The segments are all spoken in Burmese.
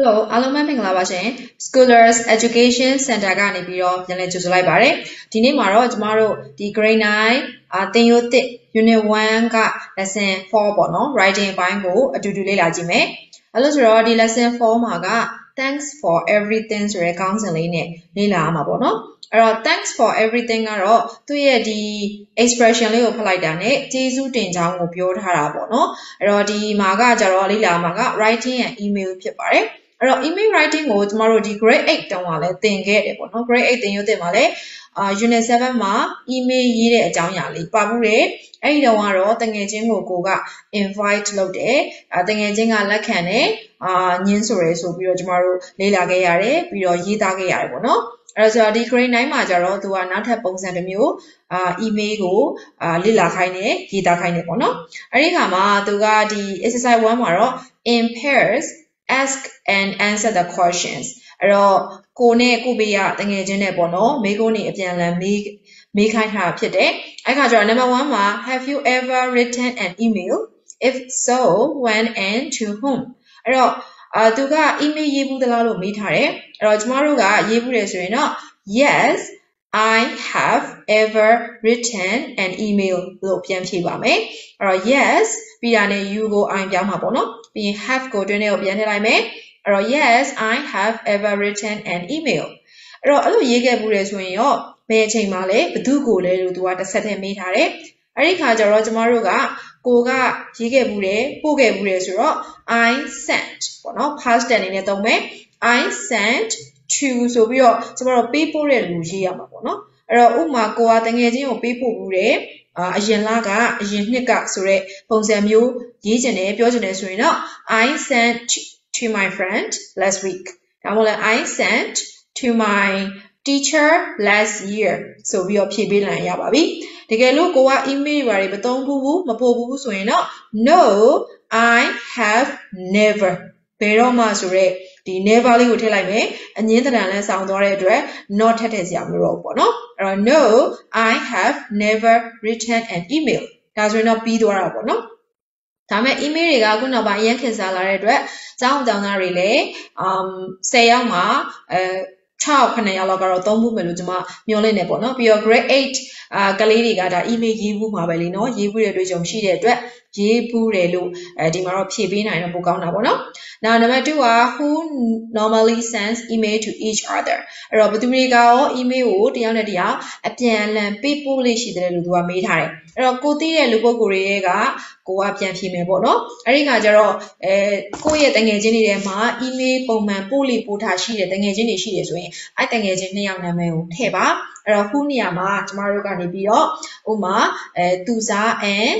Hello အားလုံးပဲမင်္ဂလာပါရှင် Scholars Education Center ကနေပြီးတော့ပြန်လည်ကြိုဆိုလိုက်ပါတယ်ဒီနေ့မှာတော့ကျမတို့ဒီ Grade 9 သင်ရိုးသစ် Unit 1 က Lesson 4 ပေါ့နော် Writing အပိုင်းကိုအတူတူလေ့လာကြည့်မယ်အဲ့လိုဆိုတော့ဒီ Lesson 4 မှာက Thanks for everything ဆိုတဲ့ခေါင်းစဉ်လေးနဲ့လေ့လာရမှာပေါ့နော်အဲ့တော့ thanks for everything ကတော့သူ့ရဲ့ဒီ expression လေးကိုဖတ်လိုက်တာနဲ့ကျေးဇူးတင်ကြောင်းကိုပြောထားတာပေါ့နော်အဲ့တော့ဒီမှာကကြတော့လေ့လာမှာက writing and email ဖြစ်ပါတယ်အဲ့တော့ email writing ကိုကျမတို့ဒီ grade 8တုန်းကလည်းသင်ခဲ့တယ်ပေါ့နော် grade 8သင်ရိုးသင်မှာလည်းunit 7မှာ email ရေးတဲ့အကြောင်းအရာလေးပါဘူးတယ်အဲ့ဒီတော့ကတော့တငယ်ချင်းကိုက invite လုပ်တယ်တငယ်ချင်းကလက်ခံတယ်ညင်းဆိုရယ်ဆိုပြီးတော့ကျမတို့လေ့လာခဲ့ရတယ်ပြီးတော့ရေးသားခဲ့ရတယ်ပေါ့နော်အဲ့ဆိုတော့ဒီ grade 9မှာကျတော့သူကနောက်ထပ်ပုံစံတစ်မျိုး email ကိုလေ့လာခိုင်းတယ်ရေးသားခိုင်းတယ်ပေါ့နော်အဲ့ဒီခါမှာသူကဒီ exercise 1မှာတော့ in pairs ask and answer the questions အဲ့တော့ကိုနဲ့ကိုဘေးကတငယ်ချင်းနဲ့ပေါ့နော်မေးခွန်းတွေအပြန်အလှန်မေးခိုင်းတာဖြစ်တယ်အဲ့ခါကျတော့ number 1မှာ have you ever written an email if so when and to whom အဲ့တော့သူက email ရေးဘူးသလားလို့မေးထားတယ်အဲ့တော့ကျမတို့ကရေးဘူးတယ်ဆိုရင်တော့ yes I have ever written an email လို့ပြန်ဖြေပါမယ်အဲ့တော့ yes ပြီးတာနဲ့ you ကို I ပြောင်းမှာပေါ့နော်ပြီးရင် have ကိုတွင်းထဲကိုပြန်ထည့်လိုက်မယ်အဲ့တော့ yes I have ever written an email အဲ့တော့အဲ့လိုရေးခဲ့ဘူးတယ်ဆိုရင်ရောဘယ်အချိန်မှာလဲဘယ်သူကိုလဲလို့သူကတစ်ဆက်တည်းမေးထားတယ်အဲ့ဒီခါကျတော့ကျမတို့ကကိုကရေးခဲ့ဘူးတယ်ပို့ခဲ့ဘူးတယ်ဆိုတော့ I sent ပေါ့နော် past tense အနေနဲ့သုံးမယ် I sent to ဆိုပြီးတော့ကျမတို့ပေးပို့တဲ့လူရေးရမှာပေါ့နော်အဲ့တော့ဥပမာကိုကတငယ်ချင်းကိုပေးပို့ဘူးတယ်အရင်လကအရင်နှစ်ကဆိုတဲ့ပုံစံမျိုးရေးချင်တယ်ပြောချင်တယ်ဆိုရင်တော့ I sent to my friend last week ဒါမှမဟုတ် I sent to my teacher last year ဆိုပြီးတော့ဖြည့်ပေးနိုင်ရပါပြီတကယ်လို့ကိုက email တွေမသုံးဘူးမပို့ဘူးဆိုရင်တော့ no I have never ဘယ်တော့မှဆိုရဲဒီ never လေးကိုထည့်လိုက်မယ်အငင်းတံတန်လဲဆောင်းသွားတဲ့အတွက် not ထည့်စရာမလိုတော့ဘူးပေါ့နော်အဲ့တော့ no I have never written an email ဒါဆိုရင်တော့ပြီးသွားတာပေါ့နော်ဒါမဲ့ email တွေကခုနောက်ပိုင်းအရင်ခင်စားလာတဲ့အတွက်ကျောင်းသားတွေလည်း10ယောက်မှာ6-9ယောက်လောက်ကတော့သုံးဖို့မယ်လို့ကျွန်မမျှော်လင့်နေပေါ့နော်ပြီးတော့ grade 8ကလေးတွေကဒါ email ရေးဖို့မှာပဲလေနော်ရေးဖို့တဲ့တွေ့ကြုံရှိတဲ့အတွက်ရေးဖို့တယ်လို့ဒီမှာတော့ဖြည့်ပေးနိုင်တော့ပိုကောင်းတာပေါ့နော် Now number 2က who normally sends email to each other အဲ့တော့ဘယ်သူတွေကရော email ကိုတယောက်နဲ့တယောက်အပြန်အလှန်ပေးပို့လို့ရှိတယ်လို့သူကမေးထားတယ်အဲ့တော့ကိုသိတဲ့လူပုဂ္ဂိုလ်တွေကကိုကပြန်ဖြေမယ်ပေါ့နော်အဲ့ဒီခါကျတော့ကိုယ့်ရဲ့တငယ်ချင်းတွေထဲမှာ email ပုံမှန်ပို့လိပို့ထားရှိတဲ့တငယ်ချင်းတွေရှိတယ်ဆိုရင်အဲ့တငယ်ချင်း2ယောက်နာမည်ကိုထည့်ပါအဲ့တော့ who နေရာမှာကျမတို့ကနေပြီးတော့ဥပမာသူစား and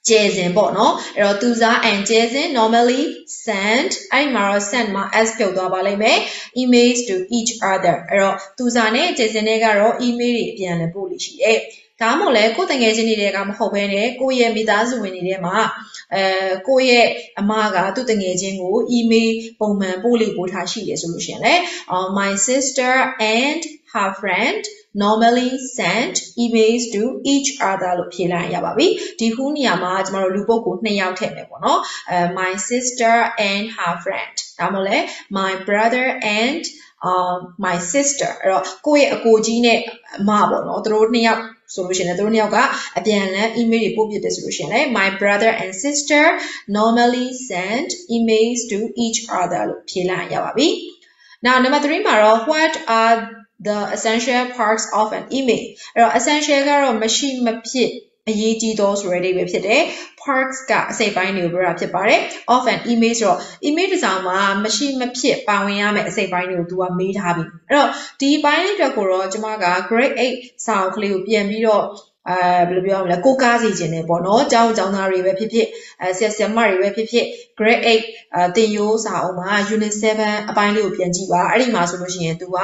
ကျေစင်ပေါ့နော်အဲ့တော့သူစား and ကျေစင် normally send အဲ့မှာတော့ send မှာ s ပြုတ်သွားပါလိမ့်မယ် emails to each other အဲ့တော့သူစားနဲ့ကျေစင်တွေကတော့ email တွေအပြန်အလှန်ပို့လို့ရှိတယ်ဒါမှမဟုတ်လဲကိုယ်တငယ်ချင်းတွေကမဟုတ်ဘဲနဲ့ကိုယ့်ရဲ့မိသားစုဝင်တွေထဲမှာကိုယ့်ရဲ့အမကသူ့တငယ်ချင်းကို email ပုံမှန်ပို့လိပို့ထားရှိတယ်ဆိုလို့ရှိရင်လေ my sister and her friend normally send emails to each other လို့ဖြေလိုက်ရပါပြီဒီ who နေရာမှာကျမတို့လူပုဂ္ဂိုလ်2ယောက်ထည့်မယ်ပေါ့နော်my sister and her friend ဒါမှမဟုတ်လဲ my brother and my sister အဲ့တော့ကိုယ့်ရဲ့အကိုကြီးနဲ့အမပေါ့နော်သူတို့2ယောက်ဆိုလို့ရှိရင်လည်းသူတို့2ယောက်ကအပြန်အလှန် email တွေပို့ပြတယ်ဆိုလို့ရှိရင်လည်း my brother and sister normally send emails to each other လို့ဖြေလိုက်ရပါပြီ Now number 3မှာတော့ what are the essential parts of an email အဲ့တော့ essential ကတော့မရှိမဖြစ်အရေးကြီးသောဆိုတဲ့အိဗယ်ဖြစ်တယ် parts ကအစိတ်ပိုင်းတွေကိုပြောတာဖြစ်ပါတယ် of an email ဆိုတော့ email တစ်စောင်မှာမရှိမဖြစ်ပါဝင်ရမယ့်အစိတ်ပိုင်းတွေကိုသူကမေးထားပြီအဲ့တော့ဒီပိုင်းလေးအတွက်ကိုတော့ကျွန်မက grade 8စာအုပ်ကလေးကိုပြန်ပြီးတော့ဘယ်လိုပြောရမလဲကိုကားစီခြင်းနေပေါ့နော်ကျောင်းသားတွေပဲဖြစ်ဖြစ်ဆရာမတွေပဲဖြစ်ဖြစ် grade 8သင်ရိုးစာအုပ်မှာ unit 7အပိုင်းလေးကိုပြန်ကြည့်ပါအဲ့ဒီမှာဆိုလို့ရှိရင်သူက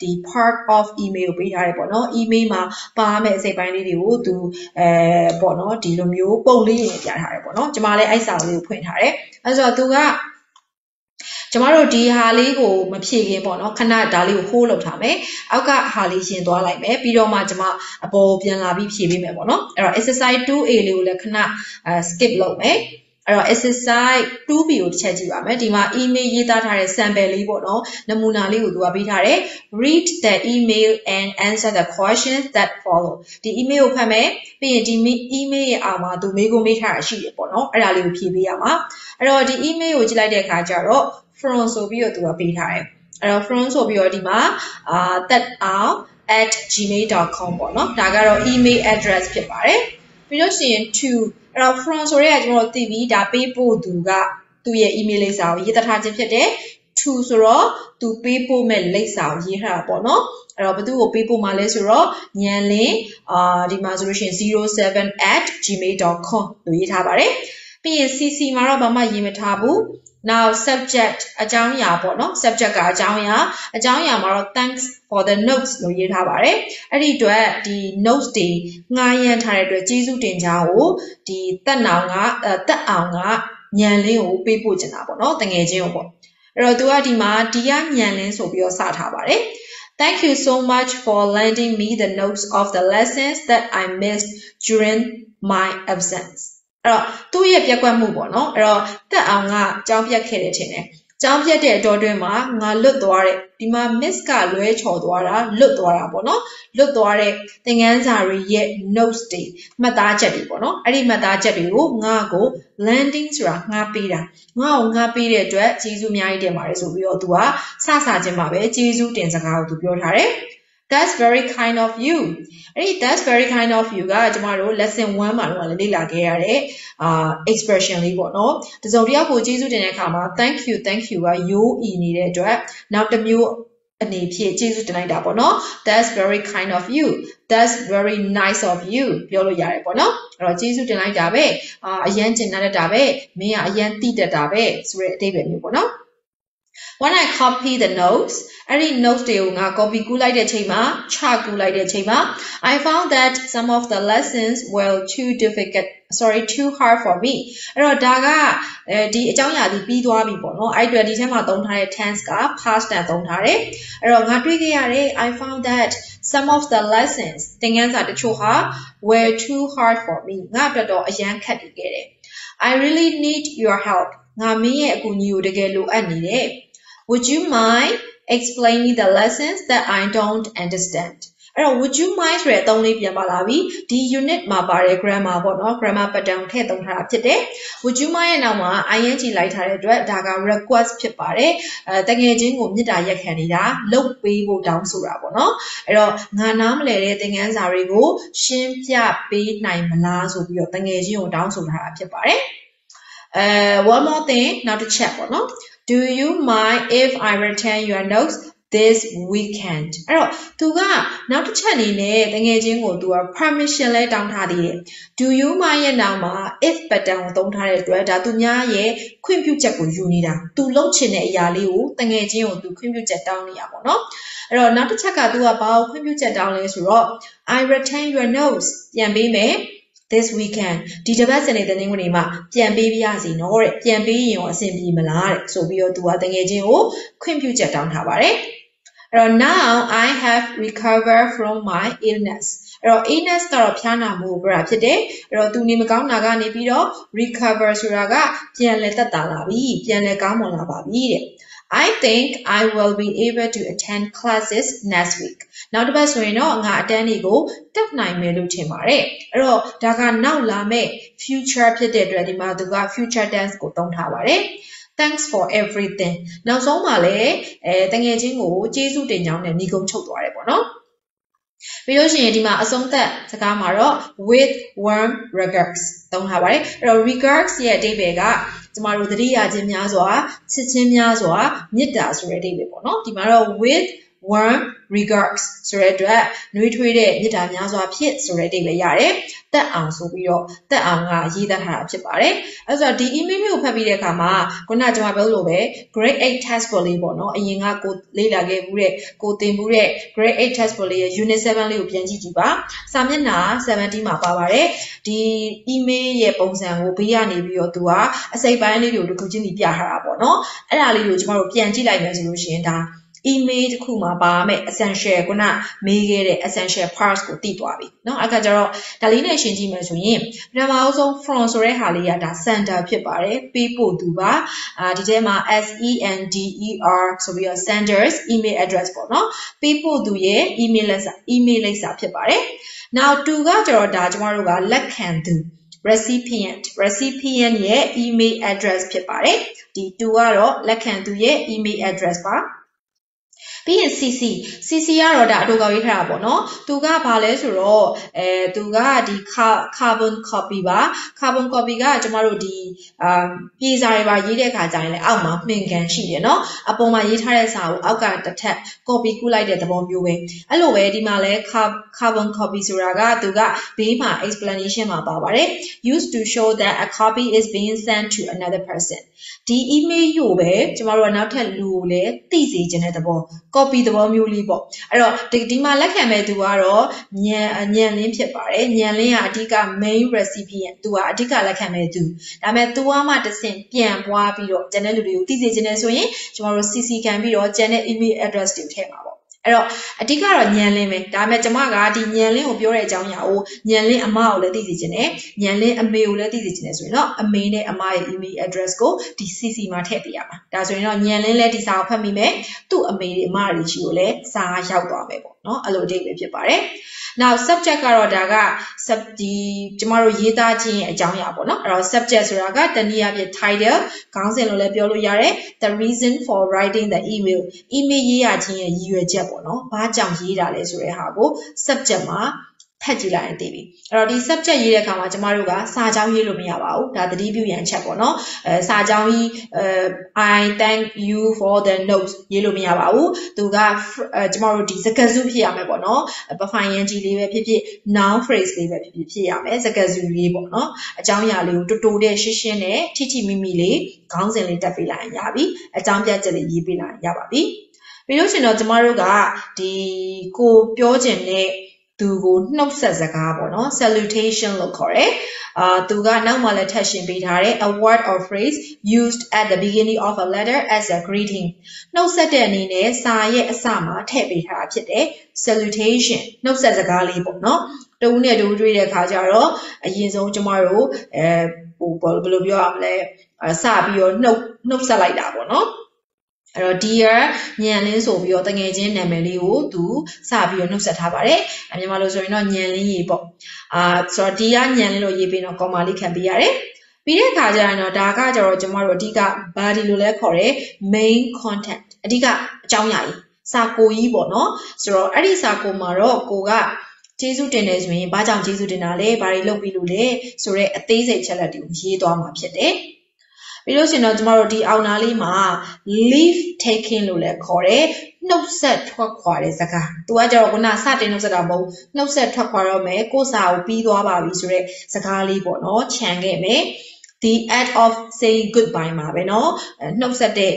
ဒီ part of email ကိုပေးထားတယ်ပေါ့နော် email မှာပါမယ့်အစိတ်ပိုင်းလေးတွေကိုသူပေါ့နော်ဒီလိုမျိုးပုံလေးတွေပြထားတယ်ပေါ့နော်ကျွန်မလည်းအဲ့စာလေးကိုဖွင့်ထားတယ်အဲ့ဆိုတော့သူကကျမတို့ဒီဟာလေးကိုမဖြည့်ခင်ပေါ့နော်ခဏဒါလေးကို hold လုပ်ထားမယ်အောက်ကဟာလေးရှင်းသွားလိုက်မယ်ပြီးတော့မှကျမအပေါ်ပြန်လာပြီးဖြည့်ပေးမယ်ပေါ့နော်အဲ့တော့ exercise 2A လေးကိုလည်းခဏskip လုပ်မယ် exercise 2B ကိုတစ်ချက်ကြည့်ပါမယ်ဒီမှာ email ရေးသားထားတဲ့ sample လေးပေါ့နော်နမူနာလေးကိုသူကပေးထားတယ် read the email and answer the questions that follow ဒီ email ကိုဖတ်မယ်ပြီးရင်ဒီ email ရဲ့အောက်မှာသူမေးခွန်းမေးထားတာရှိတယ်ပေါ့နော်အဲ့ဒါလေးကိုဖြေပေးရမှာအဲ့တော့ဒီ email ကိုကြည့်လိုက်တဲ့အခါကျတော့ from ဆိုပြီးတော့သူကပေးထားတယ်အဲ့တော့ from ဆိုပြီးတော့ဒီမှာthat@gmail.com ပေါ့နော်ဒါကတော့ email address ဖြစ်ပါတယ်ပြီးလို့ရှိရင် to အဲ့တော့ from ဆိုရဲကကျွန်တော်သိပြီဒါပေးဖို့သူကသူ့ရဲ့ email လိပ်စာကိုရေးထားခြင်းဖြစ်တယ် to ဆိုတော့သူပေးဖို့မဲ့လိပ်စာကိုရေးထားတာပေါ့နော်အဲ့တော့ဘယ်သူကိုပေးဖို့မှာလဲဆိုတော့ညံလင်းဒီမှာဆိုလို့ရှိရင် 07@gmail.com လို့ရေးထားပါတယ်ပြီးရင် cc မှာတော့ဘာမှရေးမထားဘူး now subject အကြောင်းအရာပေါ့နော် subject ကအကြောင်းအရာမှာတော့ thanks for the notes လို့ရေးထားပါတယ်အဲ့ဒီအတွက်ဒီ notes တွေငှားရမ်းထားတဲ့အတွက်ကျေးဇူးတင်ကြောင်းကိုဒီတက်အောင်ကညံလင်းကိုပေးပို့ချင်တာပေါ့နော်တငယ်ချင်းကိုပေါ့အဲ့တော့သူကဒီမှာဒီကညံလင်းဆိုပြီးတော့စထားပါတယ် Thank you so much for lending me the notes of the lessons that I missed during my absence အဲ့တော့သူ့ရဲ့ပြက်ကွက်မှုပေါ့နော်အဲ့တော့တက်အောင်ကကြောင်းပြက်ခဲ့တယ်ထင်တယ်ကြောင်းပြက်တဲ့အတော်တွင်းမှာငါလွတ်သွားတယ်ဒီမှာ miss ကလွဲချော်သွားတာလွတ်သွားတာပေါ့နော်လွတ်သွားတဲ့သင်ခန်းစာတွေရဲ့ notes တွေမှတ်သားချက်တွေပေါ့နော်အဲ့ဒီမှတ်သားချက်တွေကိုငါ့ကို lending ဆိုတာငါပေးတာငါ့ကိုငါပေးတဲ့အတွက်ကျေးဇူးအများကြီးတင်ပါတယ်ဆိုပြီးတော့သူကစချင်းမှာပဲကျေးဇူးတင်စကားကိုသူပြောထားတယ်That's very kind of you အဲ့ဒီ that's very kind of you ကကျမတို့ lesson 1မှာတော့လေ့လာခဲ့ရတဲ့expression လေးပေါ့နော်တစုံတစ်ယောက်ကိုကျေးဇူးတင်တဲ့အခါမှာ thank you ကယိုးဤနေတဲ့အတွက်နောက်တစ်မျိုးအနေဖြင့်ကျေးဇူးတင်လိုက်တာပေါ့နော် That's very kind of you That's very nice of you ပြောလို့ရတယ်ပေါ့နော်အဲ့တော့ကျေးဇူးတင်လိုက်တာပဲအရန်ကျင်တတ်တာပဲမင်းကအရန်သိတတ်တာပဲဆိုတဲ့အဓိပ္ပာယ်မျိုးပေါ့နော် When I copy the notes အဲ့ဒီ notes တွေကိုငါ copy ကူးလိုက်တဲ့ချိန်မှာ chart ကူးလိုက်တဲ့ချိန်မှာ I found that some of the lessons were too hard for me အဲ့တော့ဒါကဒီအကြောင်းအရာဒီပြီးသွားပြီပေါ့နော်အဲ့အတွက်ဒီထဲမှာသုံးထားတဲ့ tense က past tense သုံးထားတယ်အဲ့တော့ငါတွေ့ခဲ့ရတယ် I found that some of the lessons သင်ခန်းစာတချို့ဟာ were too hard for me ငါအတွက်တော့အရန်ခက်နေခဲ့တယ် I really need your help ငါမင်းရဲ့အကူအညီကိုတကယ်လိုအပ်နေတယ်Would you mind explaining the lessons that I don't understand? အဲ့တော့ would you mind ဆိုတဲ့အသုံးလေးပြန်ပါလာပြီဒီ unit မှာပါတဲ့ grammar ပေါ့နော် grammar pattern ထည့်သုံးထားတာဖြစ်တယ် Would you mind ရဲ့နောက်မှာ ing လိုက်ထားတဲ့အတွက်ဒါက request ဖြစ်ပါတယ်တကယ်ချင်းကိုမေတ္တာရက်ခံနေတာလုပ်ပေးဖို့တောင်းဆိုတာပေါ့နော်အဲ့တော့ငါနားမလည်တဲ့သင်ခန်းစာတွေကိုရှင်းပြပေးနိုင်မလားဆိုပြီးတော့တကယ်ချင်းကိုတောင်းဆိုထားတာဖြစ်ပါတယ်one more thing နောက်တစ်ချက်ပေါ့နော်Do you mind if I return your notes this weekend? အဲ့တော့သူကနောက်တစ်ချက်အနေနဲ့တကယ်ချင်းကိုသူက permission လဲတောင်းထားသေးတယ် Do you mind ရဲ့နောက်မှာ if pattern ကိုသုံးထားတဲ့အတွက်ဒါသူများရဲ့ခွင့်ပြုချက်ကိုယူနေတာသူလုပ်ချင်တဲ့အရာလေးကိုတကယ်ချင်းကိုသူခွင့်ပြုချက်တောင်းနေရပါတော့အဲ့တော့နောက်တစ်ချက်ကသူကဘာကိုခွင့်ပြုချက်တောင်းလဲဆိုတော့ I return your notes ပြန်ပေးမယ်This weekend ဒီတစ်ပတ်စနေတနင်္ဂနွေမှာပြန်ပေးပြရစီနော်တဲ့ပြန်ပေးရင်ရောအဆင်ပြေမလားတဲ့ဆိုပြီးတော့သူကတကယ်ချင်းကိုခွင့်ပြုချက်တောင်းထားပါတယ်အဲ့တော့ now I have recovered from my illness အဲ့တော့ illness ကတော့ဖျားနာမှုကိုပြောတာဖြစ်တယ်အဲ့တော့သူနေမကောင်းတာကနေပြီးတော့ recover ဆိုတာကပြန်လည်သက်သာလာပြီပြန်လည်ကောင်းမွန်လာပါပြီတဲ့I think I will be able to attend classes next week နောက်တစ်ပတ်ဆိုရင်တော့ငါအတန်းတွေကိုတက်နိုင်မယ်လို့ထင်ပါတယ်အဲ့တော့ဒါကနောက်လာမဲ့ future ဖြစ်တဲ့အတွက်ဒီမှာသူက future tense ကိုသုံးထားပါတယ် Thanks for everything နောက်ဆုံးမှာလည်းတကယ်ချင်းကိုကျေးဇူးတင်ကြောင်းနဲ့ညီကုန်းချုပ်သွားတယ်ပေါ့နော်ပြီးလို့ရှိရင်ဒီမှာအဆုံးသက်စကားမှာတော့ with warm regards သုံးထားပါတယ်အဲ့တော့ regards ရဲ့အဓိပ္ပာယ်ကကျမတို့သတိရခြင်းများစွာချစ်ခြင်းများစွာမေတ္တာဆိုတဲ့အဓိပ္ပာယ်ပေါ့နော်ဒီမှာတော့ with warm regards ဆိုတဲ့အတွက်နှွေးထွေးတဲ့မေတ္တာများစွာဖြင့်ဆိုတဲ့အဓိပ္ပာယ်ရတယ်တက်အောင်ဆိုပြီးတော့တက်အောင်ကရေးသားထားတာဖြစ်ပါတယ်အဲဆိုတော့ဒီ email ကိုဖတ်ပြီးတဲ့အခါမှာခုနကကျွန်မပြောလို့ပဲ grade 8 test ပေါ်လေးပေါ့နော်အရင်ကကိုလေ့လာခဲ့မှုတဲ့ကိုသင်မှုတဲ့ grade 8 test ပေါ်လေးရဲ့ unit 7 လေးကိုပြန်ကြည့်ကြည့်ပါစာမျက်နှာ70မှာပါပါတယ်ဒီ email ရဲ့ပုံစံကိုဘေးကနေပြီးတော့သူကအစိပ်ပိုင်းလေးတွေကိုတစ်ခုချင်းစီပြထားတာပေါ့နော်အဲ့ဒါလေးကိုကျွန်တော်တို့ပြန်ကြည့်လိုက်မယ်ဆိုလို့ရှိရင်ဒါ email တစ်ခုမှာပါမယ် essential ခုနမေးခဲ့တဲ့ essential parts ကိုသိသွားပြီเนาะအဲ့ခါကျတော့ဒါလေးနဲ့ရှင်းကြည့်မယ်ဆိုရင်ပထမအဆုံး from ဆိုတဲ့ဟာလေးကဒါ sender ဖြစ်ပါတယ်ပေးပို့သူပါဒီထဲမှာ sender ဆိုပြီးတော့ senders email address ပေါ့เนาะပေးပို့သူရဲ့ email လိပ်စာဖြစ်ပါတယ် now to ကကျတော့ဒါကျမတို့ကလက်ခံသူ recipient ရဲ့ email address ဖြစ်ပါတယ်ဒီ to ကတော့လက်ခံသူရဲ့ email address ပါပြီးရင် CC ကတော့ဒါအတူကောက်ရေးထားတာပေါ့နော်သူကဘာလဲဆိုတော့သူကဒီ carbon copy ပါ carbon copy ကကျမတို့ဒီပြေစာတွေပါရေးတဲ့အခါကျရင်လည်းအောက်မှာမှင်ကန်ရှိတယ်နော်အပေါ်မှာရေးထားတဲ့စာကိုအောက်ကတစ်ထပ် copy ကူးလိုက်တဲ့သဘောမျိုးပဲအဲ့လိုပဲဒီမှာလည်း carbon copy ဆိုတာကသူကဘေးမှာ explanation မှာပါပါတယ် used to show that a copy is being sent to another person ဒီ email ကိုပဲကျမတို့ကနောက်ထပ်လူကိုလည်းသိစေချင်တဲ့သဘော copy သဘောမျိုးလေးပေါ့အဲ့တော့ဒီမှာလက်ခံမဲ့သူကတော့ညံလင်းဖြစ်ပါတယ်ညံလင်းကအဓိက main recipient သူကအဓိကလက်ခံမဲ့သူဒါပေမဲ့သူကမှတစ်ဆင့်ပြန်ပွားပြီးတော့ကျန်တဲ့လူတွေကိုသိစေချင်တယ်ဆိုရင်ကျမတို့ CC ခံပြီးတော့ကျန်တဲ့ email address တွေထည့်မှာပေါ့အဲ့တော့အဓိကတော့ညံလင်းပဲဒါပေမဲ့ကျမကဒီညံလင်းကိုပြောတဲ့အကြောင်းအရာကိုညံလင်းအမကိုလည်းသိစေချင်တယ်ညံလင်းအမေကိုလည်းသိစေချင်တယ်ဆိုရင်တော့အမေနဲ့အမရဲ့ email address ကိုဒီ CC မှာထည့်ပေးရမှာဒါဆိုရင်တော့ညံလင်းလည်းဒီစာကိုဖတ်မိမယ်သူ့အမေတွေအမတွေချီကိုလည်းစာရောက်သွားမယ်ပေါ့နော်အဲ့လိုအဓိပ္ပာယ်ဖြစ်ပါတယ် now subject ကတော့ဒါကဒီကျမတို့ရေးသားခြင်းရဲ့အကြောင်းအရာပေါ့နော်အဲ့တော့ subject ဆိုတာကတနည်းအားဖြင့် title ခေါင်းစဉ်လို့လည်းပြောလို့ရတယ် the reason for writing the email ရေးရခြင်းရဲ့ရည်ရွယ်ချက်ပေါ့နော်ဘာကြောင့်ရေးတာလဲဆိုတဲ့ဟာကို subject မှာဖတ်ကြည့်လိုက်ရင်သိပြီအဲ့တော့ဒီ subject ရေးတဲ့အခါမှာကျမတို့ကစာကြောင်းရေးလို့မရပါဘူးဒါသတိပြုရန်ချက်ပေါ့နော်စာကြောင်းကြီးI thank you for the notes ရေးလို့မရပါဘူးသူကကျမတို့ဒီစကားစုဖြစ်ရမယ်ပေါ့နော်ပဖိုင်ယန်ကြီးလေးပဲဖြစ်ဖြစ် noun phrase လေးပဲဖြစ်ရမယ်စကားစုလေးပေါ့နော်အကြောင်းအရာလေးကိုတိုးတဲ့ရှင်းရှင်းနဲ့ထိမိမိလေးခေါင်းစဉ်လေးတက်ပေးလိုက်ရင်ရပြီအကြောင်းပြချက်လေးရေးပေးလိုက်ရင်ရပါပြီပြီးလို့ရှိရင်တော့ကျမတို့ကဒီကိုပြောချင်တဲ့သူကိုနှုတ်ဆက်စကားပေါ့နော် salutation လို့ခေါ်တယ်သူကနောက်မှလည်းထပ်ရှင်းပေးထားတယ် a word or phrase used at the beginning of a letter as a greeting နှုတ်ဆက်တဲ့အနေနဲ့စာရဲ့အစမှာထည့်ပေးထားတာဖြစ်တယ် salutation နှုတ်ဆက်စကားလေးပေါ့နော်တဦးနဲ့တူတွေ့တဲ့အခါကျတော့အရင်ဆုံးကျမတို့ဘယ်လိုပြောရမလဲစပြီးတော့နှုတ်ဆက်လိုက်တာပေါ့နော်အဲ့တော့ dear ညံလင်းဆိုပြီးတော့တငယ်ချင်းနာမည်လေးကိုသူစပြီးတော့နှုတ်ဆက်ထားပါတယ်မြန်မာလိုဆိုရင်တော့ညံလင်းရေးပေါ့ဆိုတော့ dear ညံလင်းလို့ရေးပြီးတော့ comma လေးခံပေးရတယ်ပြီးတဲ့အခါကျရင်တော့ဒါကကျတော့ကျမတို့အဓိက body လို့လည်းခေါ်တယ် main content အဓိကအကြောင်းအရာကြီးစာကိုကြီးပေါ့နော်ဆိုတော့အဲ့ဒီစာကိုမှာတော့ကိုကကျေးဇူးတင်တယ်ဆိုရင်ဘာကြောင့်ကျေးဇူးတင်တာလဲဘာတွေလုပ်ပြီးလို့လဲဆိုတော့အသေးစိတ်ချက်လက်တွေကိုရေးသွားမှာဖြစ်တယ်ပြီးလို့ရှိရင်တော့ကျမတို့ဒီအောင်နာလေးမှာ leave taking လို့လည်းခေါ်တယ်နှုတ်ဆက်ထွက်ခွာတဲ့စကားသူကကျတော့ခုနစတင်နှုတ်ဆက်တာမဟုတ်နှုတ်ဆက်ထွက်ခွာတော့မယ်ကိုယ်စာကိုပြီးသွားပါပြီဆိုတော့စကားလေးပေါ့နော်ခြံခဲ့မယ် the act of saying goodbye မှာပဲနော်နှုတ်ဆက်တဲ့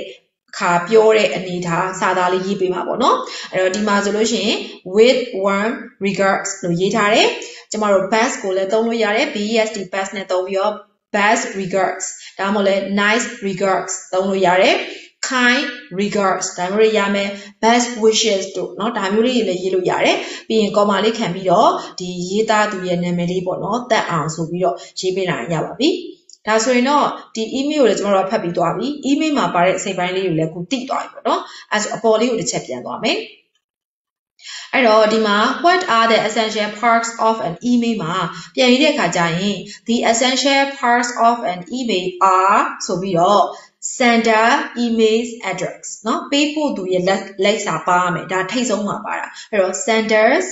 ခါပြောတဲ့အနေထားစာသားလေးရေးပေးမှာပေါ့နော်အဲ့တော့ဒီမှာဆိုလို့ရှိရင် with warm regards လို့ရေးထားတယ်ကျမတို့ best ကိုလည်းသုံးလို့ရတယ် best best နဲ့သုံးပြီးတော့ best regards ဒါမှမဟုတ်လဲ nice regards သုံးလို့ရတယ် kind regards ဒါမျိုးတွေရမယ် best wishes တို့เนาะဒါမျိုးတွေလည်းရေးလို့ရတယ်ပြီးရင် comma လေးခံပြီးတော့ဒီရေးသားသူရဲ့နာမည်လေးပေါ့เนาะတက်အောင်ဆိုပြီးတော့ရေးပေးလိုက်ရပါပြီဒါဆိုရင်တော့ဒီ email ကိုလည်းကျွန်တော်တို့ဖတ်ပြီးသွားပြီ email မှာပါတဲ့အစိပ်ပိုင်းလေးကိုလည်းခုသိသွားပြီပေါ့နော်အဲဆိုအပေါ်လေးကိုတစ်ချက်ပြန်သွားမယ်အဲ့တော့ဒီမှာ what are the essential parts of an email မှာပြန်ရေးတဲ့အခါကျရင် the essential parts of an email are ဆိုပြီးတော့ sender email address เนาะပေးပို့သူရဲ့လိပ်စာပါရမယ်ဒါထိတ်ဆုံးမှာပါတာအဲ့တော့ senders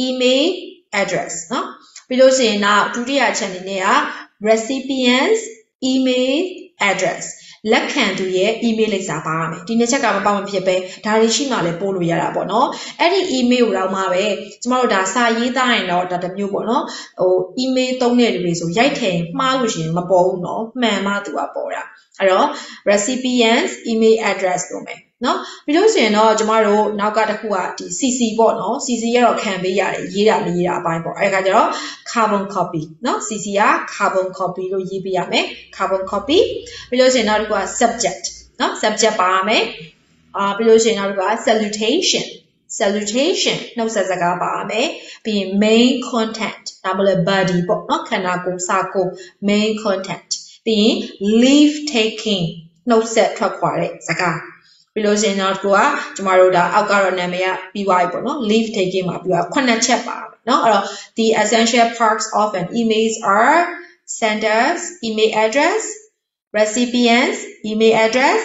email address เนาะပြီးလို့ရှိရင်နောက်ဒုတိယအချက်အနေနဲ့ကrecipients email address လက်ခံသူရဲ့ email လိပ်စာပါရမယ်ဒီနှစ်ချက်ကမပေါက်မဖြစ်ပဲဒါတွေရှိမှလည်းပို့လို့ရတာပေါ့နော်အဲ့ဒီ email ကိုတော့မှပဲကျမတို့ဒါစာရေးသားရင်တော့ဒါတစ်မျိုးပေါ့နော်email သုံးတဲ့လူတွေဆိုရိုက်ထည့်မှားလို့ရှိရင်မပေါ်ဘူးနော်မှန်မှသူကပေါ်တာအဲ့တော့ recipients email address လို့မယ်နော်ပြီးလို့ရှိရင်တော့ကျမတို့နောက်ကတစ်ခုကဒီ CC ပေါ့နော် CC ရတော့ခံပေးရတယ်ရေးတာမရေးတာအပိုင်းပေါ့အဲ့ဒါကြတော့ carbon copy နော် CC က carbon copy လို့ရေးပေးရမယ် carbon copy ပြီးလို့ရှိရင်နောက်တစ်ခုက subject နော် subject ပါရမယ် ပြီးလို့ရှိရင်နောက်က salutation salutation နှုတ်ဆက်စကားပါမယ်ပြီးရင် main content ဒါမှမဟုတ် body ပေါ့နော်ခန္ဓာကိုယ်စာကို main content ပြီးရင် leave taking နှုတ်ဆက်ထွက်ခွာတဲ့စကားပြီးလို့ရှိရင်တော့ကျမတို့ဒါအောက်ကတော့နာမည်ကပြီးသွားပြီပေါ့နော် leave taking မှာပြီးတော့9ချက်ပါမယ်เนาะအဲ့တော့ the essential parts of an email are senders email address recipients email address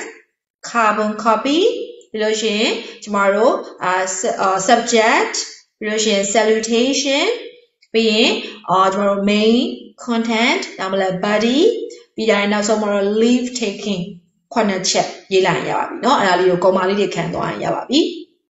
carbon copy ပြီးလို့ရှိရင်ကျမတို့ subject ပြီးလို့ရှိရင် salutation ပြီးရင်ကျမတို့ main content ဒါမှမဟုတ် body ပြီးတိုင်းနောက်ဆုံးမှာတော့ leave taking 9ချက်ရေးလိုက်ရပါပြီเนาะအဲ့ဒါလေးကိုကော်မာလေးတွေခံသွားရင်ရပါပြီ